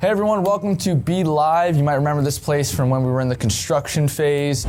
Hey everyone, welcome to Be Live. You might remember this place from when we were in the construction phase.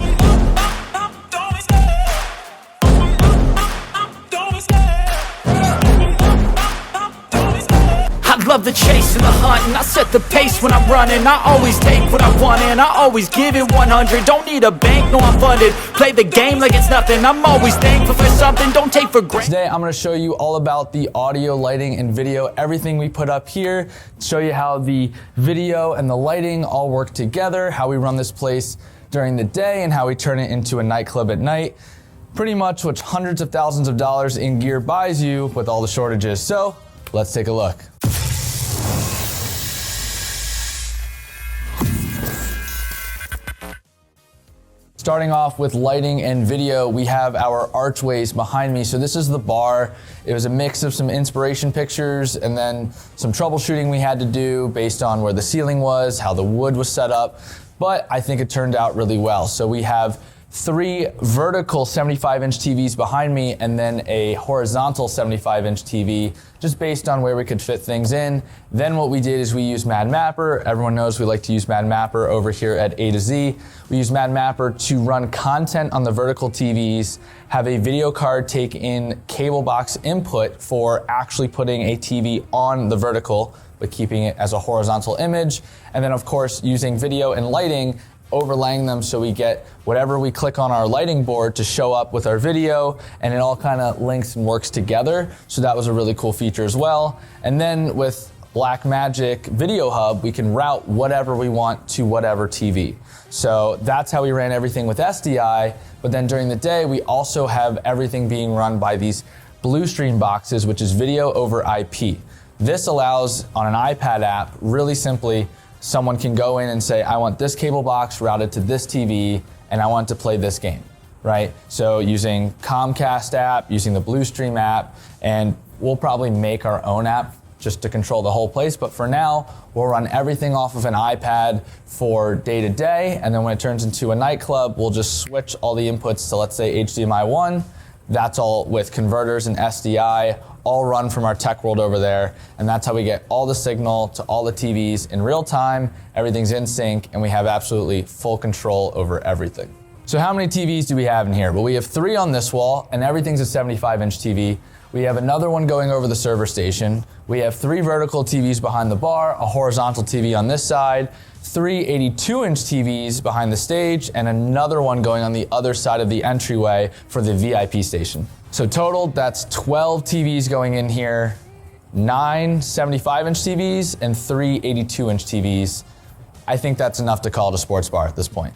I love the chase and the hunt, and I set the pace when I'm running. I always take what I want and I always give it 100. Don't need a bank, no I'm funded. Play the game like it's nothing. I'm always thankful for something, don't take for granted. Today I'm going to show you all about the audio, lighting, and video, everything we put up here. Show you how the video and the lighting all work together, how we run this place during the day, and how we turn it into a nightclub at night. Pretty much what hundreds of thousands of dollars in gear buys you with all the shortages. So let's take a look. Starting off with lighting and video, we have our archways behind me. So this is the bar. It was a mix of some inspiration pictures and then some troubleshooting we had to do based on where the ceiling was, how the wood was set up, but I think it turned out really well. So we have 3 vertical 75-inch TVs behind me and then a horizontal 75-inch TV, just based on where we could fit things in. Then what we did is we used Mad Mapper. Everyone knows we like to use Mad Mapper over here at A to Z. We use Mad Mapper to run content on the vertical TVs, have a video card take in cable box input for actually putting a TV on the vertical, but keeping it as a horizontal image. And then of course, using video and lighting, overlaying them so we get whatever we click on our lighting board to show up with our video, and it all kind of links and works together. So that was a really cool feature as well. And then with Blackmagic Video Hub, we can route whatever we want to whatever TV. So that's how we ran everything with SDI, but then during the day, we also have everything being run by these Bluestream boxes, which is video over IP. This allows, on an iPad app, really simply, someone can go in and say, I want this cable box routed to this TV, and I want to play this game, right? So using Comcast app, using the Bluestream app, and we'll probably make our own app just to control the whole place. But for now, we'll run everything off of an iPad for day to day, and then when it turns into a nightclub, we'll just switch all the inputs to, let's say, HDMI 1. That's all with converters and SDI, all run from our tech world over there, and that's how we get all the signal to all the TVs in real time. Everything's in sync, and we have absolutely full control over everything. So how many TVs do we have in here? Well, we have 3 on this wall, and everything's a 75-inch TV. We have another one going over the server station. We have 3 vertical TVs behind the bar, a horizontal TV on this side, 3 82-inch TVs behind the stage, and another one going on the other side of the entryway for the VIP station. So total, that's 12 TVs going in here, 9 75-inch TVs, and 3 82-inch TVs. I think that's enough to call it a sports bar at this point.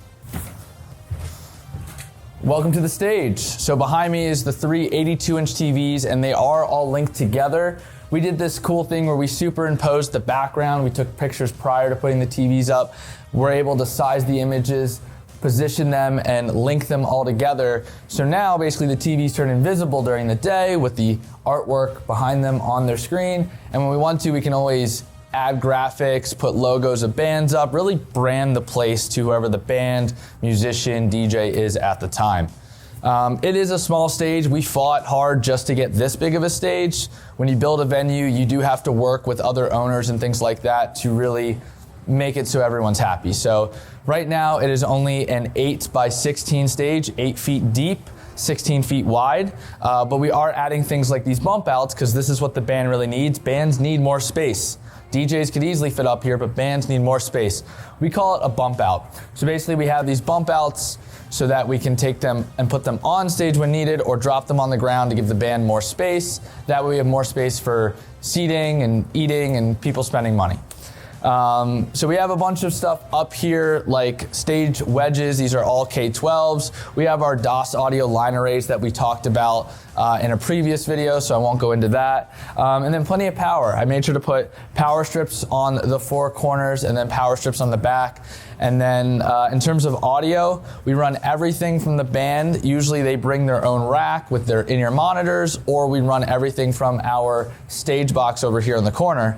Welcome to the stage. So behind me is the 3 82-inch TVs, and they are all linked together. We did this cool thing where we superimposed the background. We took pictures prior to putting the TVs up. We're able to size the images, position them, and link them all together. So now basically the TVs turn invisible during the day with the artwork behind them on their screen. And when we want to, we can always add graphics, put logos of bands up, really brand the place to whoever the band, musician, DJ is at the time. It is a small stage. We fought hard just to get this big of a stage. When you build a venue, you do have to work with other owners and things like that to really make it so everyone's happy. So right now it is only an 8 by 16 stage, 8 feet deep, 16 feet wide, but we are adding things like these bump outs because this is what the band really needs. Bands need more space. DJs could easily fit up here, but bands need more space. We call it a bump out. So basically we have these bump outs so that we can take them and put them on stage when needed or drop them on the ground to give the band more space. That way we have more space for seating and eating and people spending money. So we have a bunch of stuff up here like stage wedges. These are all K12s. We have our DOS audio line arrays that we talked about in a previous video, so I won't go into that. And then plenty of power. I made sure to put power strips on the 4 corners and then power strips on the back. And then in terms of audio, we run everything from the band. Usually they bring their own rack with their in-ear monitors, or we run everything from our stage box over here in the corner.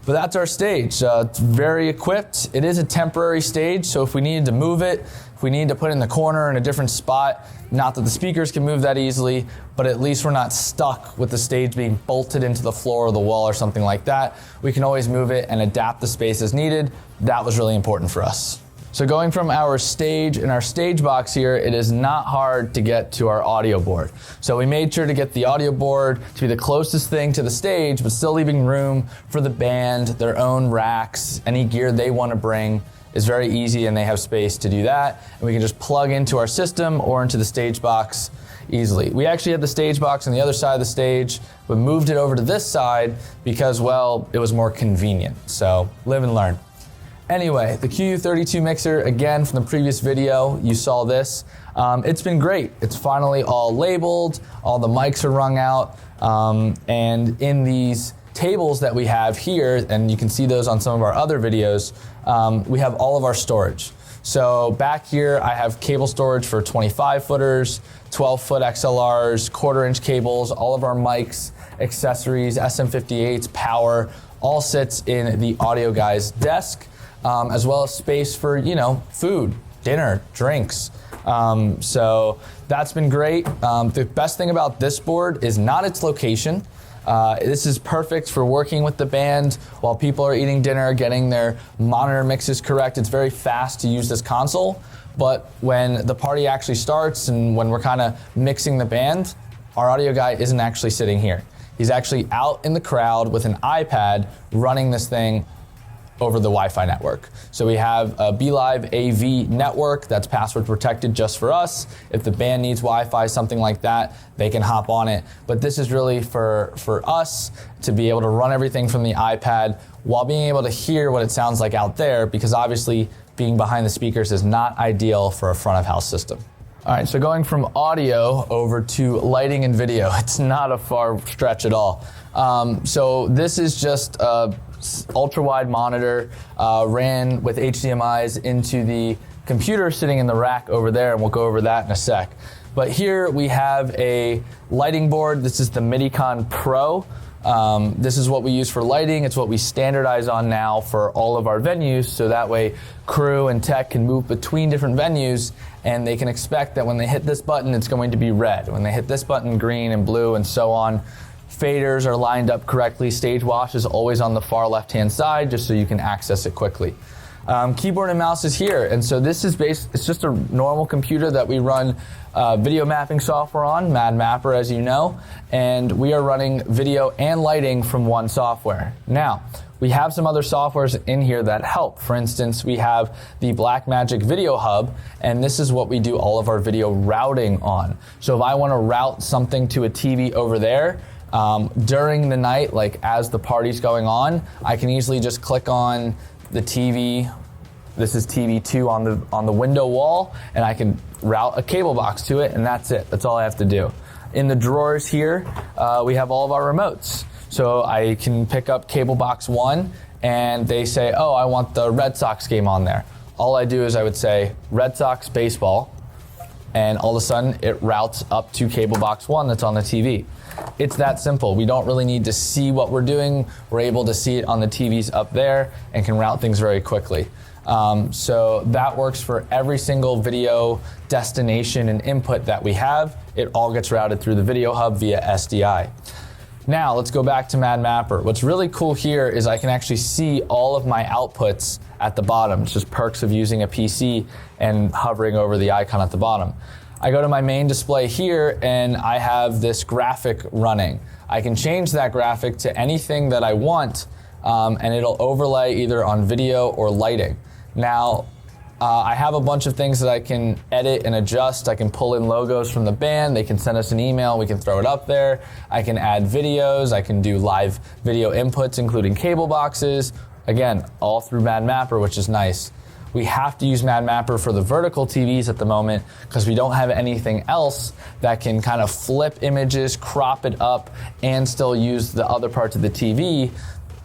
But that's our stage. It's very equipped. It is a temporary stage, so if we needed to move it, if we needed to put it in the corner in a different spot, not that the speakers can move that easily, but at least we're not stuck with the stage being bolted into the floor or the wall or something like that. We can always move it and adapt the space as needed. That was really important for us. So going from our stage and our stage box here, it is not hard to get to our audio board. So we made sure to get the audio board to be the closest thing to the stage, but still leaving room for the band, their own racks, any gear they want to bring is very easy, and they have space to do that. And we can just plug into our system or into the stage box easily. We actually had the stage box on the other side of the stage, but moved it over to this side because, well, it was more convenient. So live and learn. Anyway, the QU32 mixer, again, from the previous video, you saw this. It's been great. It's finally all labeled, all the mics are wrung out, and in these tables that we have here, and you can see those on some of our other videos, we have all of our storage. So back here, I have cable storage for 25 footers, 12-foot XLRs, quarter-inch cables, all of our mics, accessories, SM58s, power, all sits in the audio guy's desk. As well as space for, food, dinner, drinks. So that's been great. The best thing about this board is not its location. This is perfect for working with the band while people are eating dinner, getting their monitor mixes correct. It's very fast to use this console, but when the party actually starts and when we're kind of mixing the band, our audio guy isn't actually sitting here. He's actually out in the crowd with an iPad running this thing over the Wi-Fi network. So we have a BeLive AV network that's password protected just for us. If the band needs Wi-Fi, something like that, they can hop on it. But this is really for us to be able to run everything from the iPad while being able to hear what it sounds like out there, because obviously being behind the speakers is not ideal for a front of house system. All right, so going from audio over to lighting and video, it's not a far stretch at all. So this is just a ultra wide monitor, ran with HDMIs into the computer sitting in the rack over there, and we'll go over that in a sec. But here we have a lighting board. This is the Midicon Pro. This is what we use for lighting. It's what we standardize on now for all of our venues, so that way crew and tech can move between different venues and they can expect that when they hit this button, it's going to be red. When they hit this button, green and blue and so on. Faders are lined up correctly. Stage wash is always on the far left-hand side just so you can access it quickly. Keyboard and mouse is here, and so this is it's just a normal computer that we run video mapping software on, Mad Mapper as you know, and we are running video and lighting from one software. Now, we have some other softwares in here that help. For instance, we have the Blackmagic Video Hub, and this is what we do all of our video routing on. So if I want to route something to a TV over there, during the night, like as the party's going on, I can easily just click on the TV. This is TV 2 on the window wall, and I can route a cable box to it, and that's it. That's all I have to do. In the drawers here, we have all of our remotes. So I can pick up cable box 1, and they say, oh, I want the Red Sox game on there. All I do is I would say Red Sox baseball, and all of a sudden it routes up to cable box 1 that's on the TV. It's that simple. We don't really need to see what we're doing. We're able to see it on the TVs up there and can route things very quickly. So that works for every single video destination and input that we have. It all gets routed through the Video Hub via SDI. Now let's go back to Mad Mapper. What's really cool here is I can actually see all of my outputs at the bottom. It's just perks of using a PC and hovering over the icon at the bottom. I go to my main display here and I have this graphic running. I can change that graphic to anything that I want, and it'll overlay either on video or lighting. Now, I have a bunch of things that I can edit and adjust. I can pull in logos from the band. They can send us an email. We can throw it up there. I can add videos. I can do live video inputs, including cable boxes. Again, all through Mad Mapper, which is nice. We have to use Mad Mapper for the vertical TVs at the moment because we don't have anything else that can kind of flip images, crop it up, and still use the other parts of the TV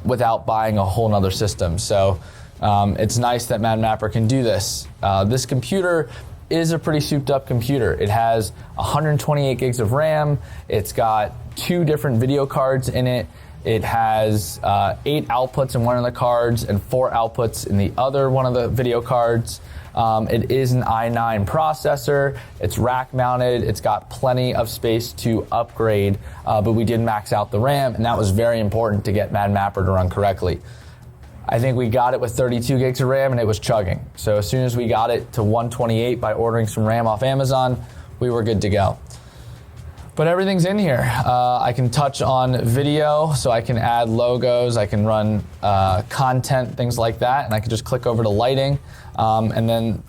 without buying a whole nother system. So it's nice that Mad Mapper can do this. This computer is a pretty souped up computer. It has 128 gigs of RAM. It's got 2 different video cards in it. It has 8 outputs in one of the cards and 4 outputs in the other one of the video cards. It is an i9 processor. It's rack mounted. It's got plenty of space to upgrade, but we did max out the RAM, and that was very important to get Mad Mapper to run correctly. I think we got it with 32 gigs of RAM and it was chugging. So as soon as we got it to 128 by ordering some RAM off Amazon, we were good to go. But everything's in here. I can touch on video, so I can add logos, I can run content, things like that, and I can just click over to lighting, and then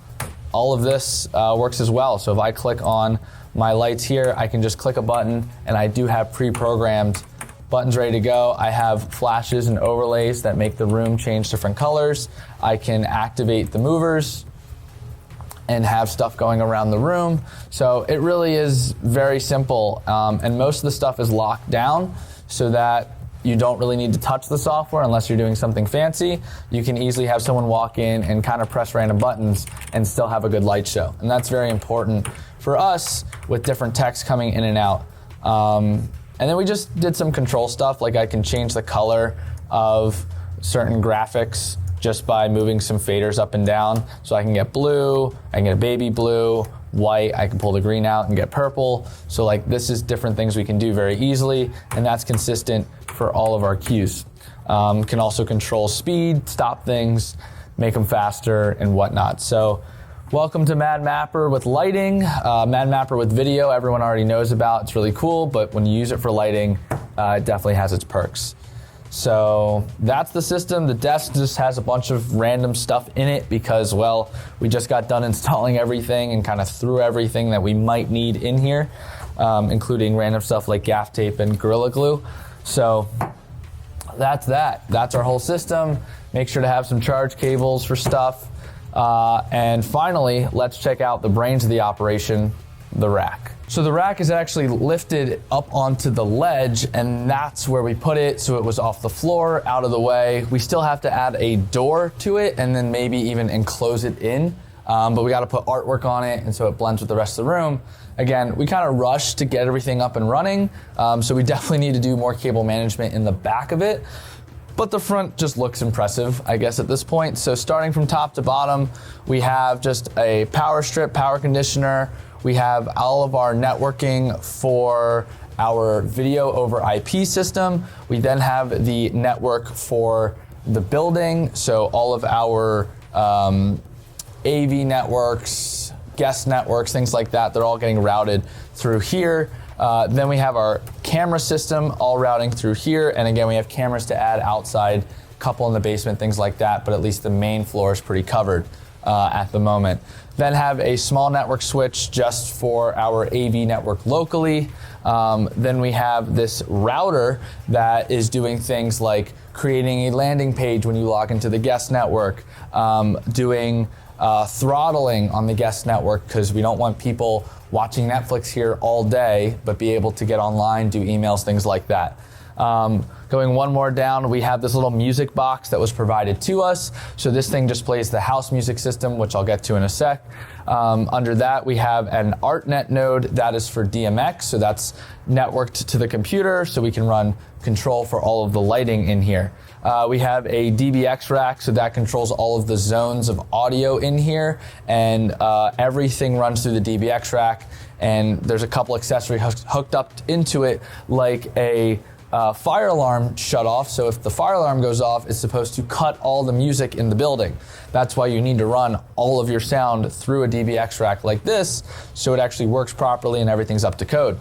all of this works as well. So if I click on my lights here, I can just click a button, and I do have pre-programmed buttons ready to go. I have flashes and overlays that make the room change different colors. I can activate the movers and have stuff going around the room. So it really is very simple. And most of the stuff is locked down so that you don't really need to touch the software unless you're doing something fancy. You can easily have someone walk in and kind of press random buttons and still have a good light show. And that's very important for us with different techs coming in and out. And then we just did some control stuff, like I can change the color of certain graphics just by moving some faders up and down. So I can get blue, I can get a baby blue, white, I can pull the green out and get purple. So like this is different things we can do very easily, and that's consistent for all of our cues. Can also control speed, stop things, make them faster and whatnot. So welcome to Mad Mapper with lighting. Mad Mapper with video, everyone already knows about. It's really cool, but when you use it for lighting, it definitely has its perks. So that's the system. The desk just has a bunch of random stuff in it because, well, we just got done installing everything and kind of threw everything that we might need in here, including random stuff like gaff tape and Gorilla Glue. So that's that. That's our whole system. Make sure to have some charge cables for stuff. And finally, let's check out the brains of the operation, the rack. So the rack is actually lifted up onto the ledge, and that's where we put it, so it was off the floor, out of the way. We still have to add a door to it and then maybe even enclose it in, but we gotta put artwork on it, and so it blends with the rest of the room. Again, we kind of rushed to get everything up and running, so we definitely need to do more cable management in the back of it. But the front just looks impressive, I guess, at this point. So starting from top to bottom, we have just a power strip, power conditioner. We have all of our networking for our video over IP system. We then have the network for the building. So all of our AV networks, guest networks, things like that, they're all getting routed through here. Then we have our camera system all routing through here. And again, we have cameras to add outside, couple in the basement, things like that, but at least the main floor is pretty covered at the moment. Then have a small network switch just for our AV network locally. Then we have this router that is doing things like creating a landing page when you log into the guest network, doing throttling on the guest network because we don't want people watching Netflix here all day, but be able to get online, do emails, things like that. Going one more down, we have this little music box that was provided to us. So this thing just plays the house music system, which I'll get to in a sec. Under that, we have an ArtNet node that is for DMX. So that's networked to the computer so we can run control for all of the lighting in here. We have a DBX rack, so that controls all of the zones of audio in here, and everything runs through the DBX rack, and there's a couple accessories hooked up into it, like a fire alarm shut off. So if the fire alarm goes off, it's supposed to cut all the music in the building. That's why you need to run all of your sound through a DBX rack like this, so it actually works properly and everything's up to code.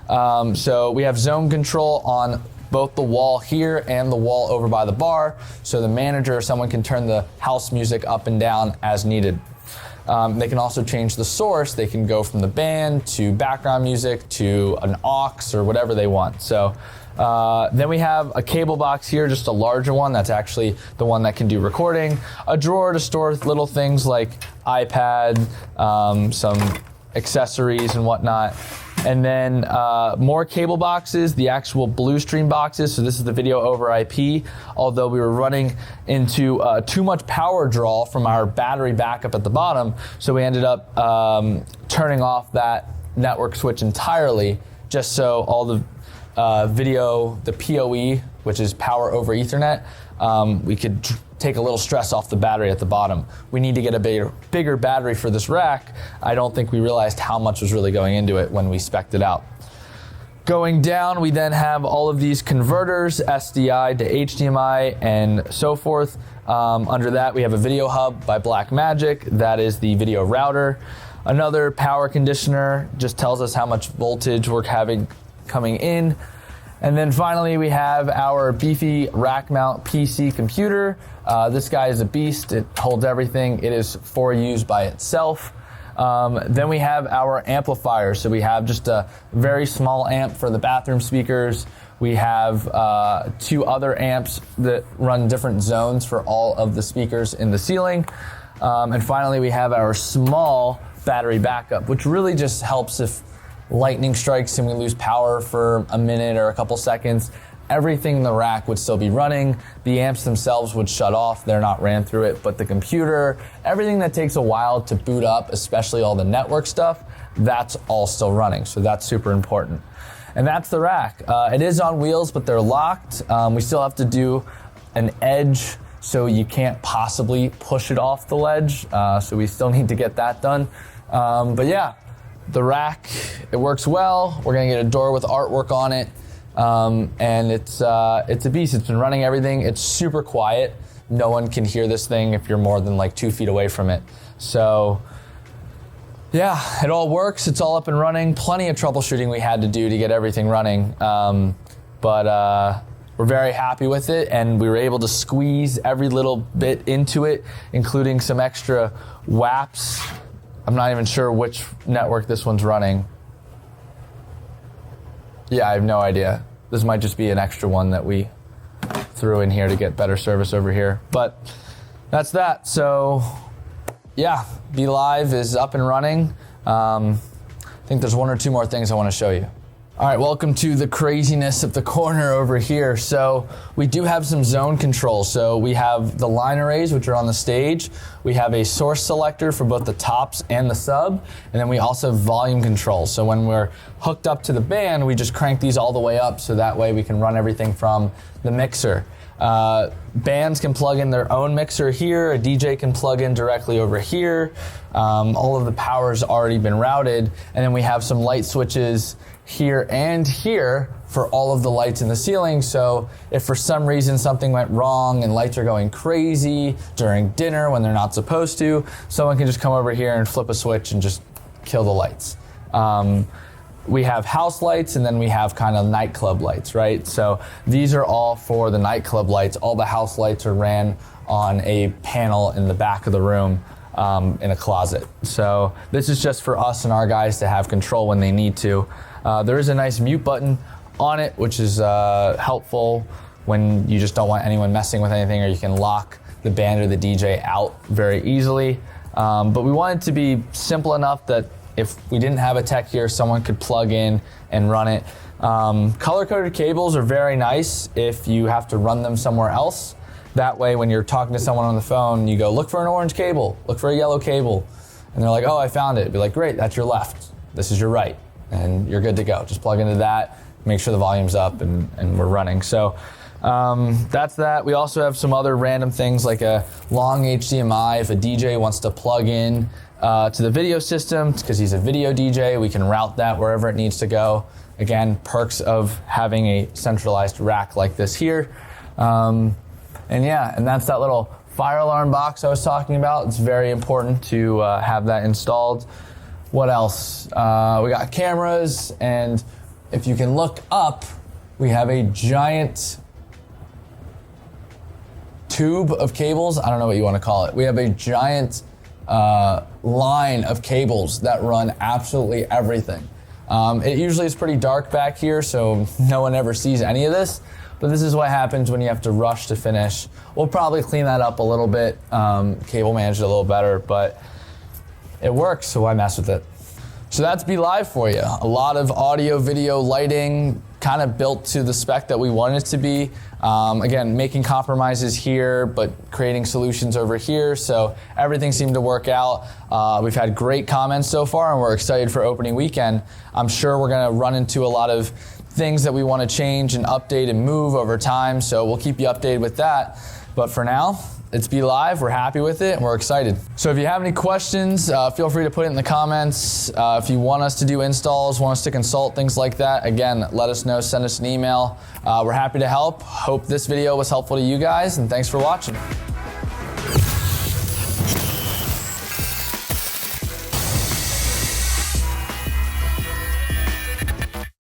So we have zone control on both the wall here and the wall over by the bar, so the manager or someone can turn the house music up and down as needed. They can also change the source. They can go from the band to background music to an aux or whatever they want. So then we have a cable box here, just a larger one. That's actually the one that can do recording. A drawer to store little things like iPad, some accessories and whatnot. And then more cable boxes, the actual Bluestream boxes. So this is the video over IP, although we were running into too much power draw from our battery backup at the bottom. So we ended up turning off that network switch entirely, just so all the video, the PoE, which is power over Ethernet, we could take a little stress off the battery at the bottom. We need to get a bigger battery for this rack. I don't think we realized how much was really going into it when we spec'd it out. Going down, we then have all of these converters, SDI to HDMI and so forth. Under that, we have a video hub by Blackmagic. That is the video router. Another power conditioner just tells us how much voltage we're having coming in. And then finally, we have our beefy rack mount PC computer. This guy is a beast. It holds everything. It is for use by itself. Then we have our amplifiers. So we have just a very small amp for the bathroom speakers. We have 2 other amps that run different zones for all of the speakers in the ceiling. And finally, we have our small battery backup, which really just helps if lightning strikes and we lose power for a minute or a couple seconds. Everything in the rack would still be running. The amps themselves would shut off. They're not ran through it, but the computer, everything that takes a while to boot up, especially all the network stuff, that's all still running. So that's super important. And that's the rack. It is on wheels, but they're locked. We still have to do an edge, so you can't possibly push it off the ledge. So we still need to get that done. But yeah, the rack, it works well. We're gonna get a door with artwork on it. And it's a beast. It's been running everything. It's super quiet. No one can hear this thing if you're more than like 2 feet away from it. So yeah, it all works. It's all up and running. Plenty of troubleshooting we had to do to get everything running. But we're very happy with it, and we were able to squeeze every little bit into it, including some extra WAPs. I'm not even sure which network this one's running. Yeah, I have no idea. This might just be an extra one that we threw in here to get better service over here. But that's that. So yeah, Be Live is up and running. I think there's 1 or 2 more things I want to show you. All right, welcome to the craziness of the corner over here. So we do have some zone control. So we have the line arrays, which are on the stage. We have a source selector for both the tops and the sub. And then we also have volume control. So when we're hooked up to the band, we just crank these all the way up so that way we can run everything from the mixer. Bands can plug in their own mixer here. A DJ can plug in directly over here. All of the power's already been routed. And then we have some light switches here and here for all of the lights in the ceiling. So if for some reason something went wrong and lights are going crazy during dinner when they're not supposed to, someone can just come over here and flip a switch and just kill the lights. We have house lights, and then we have kind of nightclub lights, right? So these are all for the nightclub lights. All the house lights are ran on a panel in the back of the room in a closet. So this is just for us and our guys to have control when they need to. There is a nice mute button on it, which is helpful when you just don't want anyone messing with anything, or you can lock the band or the DJ out very easily. But we want it to be simple enough that if we didn't have a tech here, someone could plug in and run it. Color-coded cables are very nice if you have to run them somewhere else. That way, when you're talking to someone on the phone, you go, look for an orange cable, look for a yellow cable. And they're like, oh, I found it. Be like, great, that's your left. This is your right. And you're good to go. Just plug into that, make sure the volume's up, and we're running. So that's that. We also have some other random things like a long HDMI. If a DJ wants to plug in to the video system, because he's a video DJ, we can route that wherever it needs to go. Again, perks of having a centralized rack like this here. And that's that little fire alarm box I was talking about. It's very important to have that installed. What else? We got cameras, and if you can look up, we have a giant tube of cables. I don't know what you want to call it. We have a giant line of cables that run absolutely everything. It usually is pretty dark back here, so no one ever sees any of this, but this is what happens when you have to rush to finish. We'll probably clean that up a little bit, cable manage it a little better, but it works, so why mess with it? So that's Be Live for you. A lot of audio, video, lighting, kind of built to the spec that we wanted it to be. Again, making compromises here, but creating solutions over here. So everything seemed to work out. We've had great comments so far, and we're excited for opening weekend. I'm sure we're gonna run into a lot of things that we want to change and update and move over time. So we'll keep you updated with that. But for now, it's Be Live. We're happy with it and we're excited. So if you have any questions, feel free to put it in the comments. If you want us to do installs, want us to consult, things like that, again, let us know, send us an email. We're happy to help. Hope this video was helpful to you guys, and thanks for watching.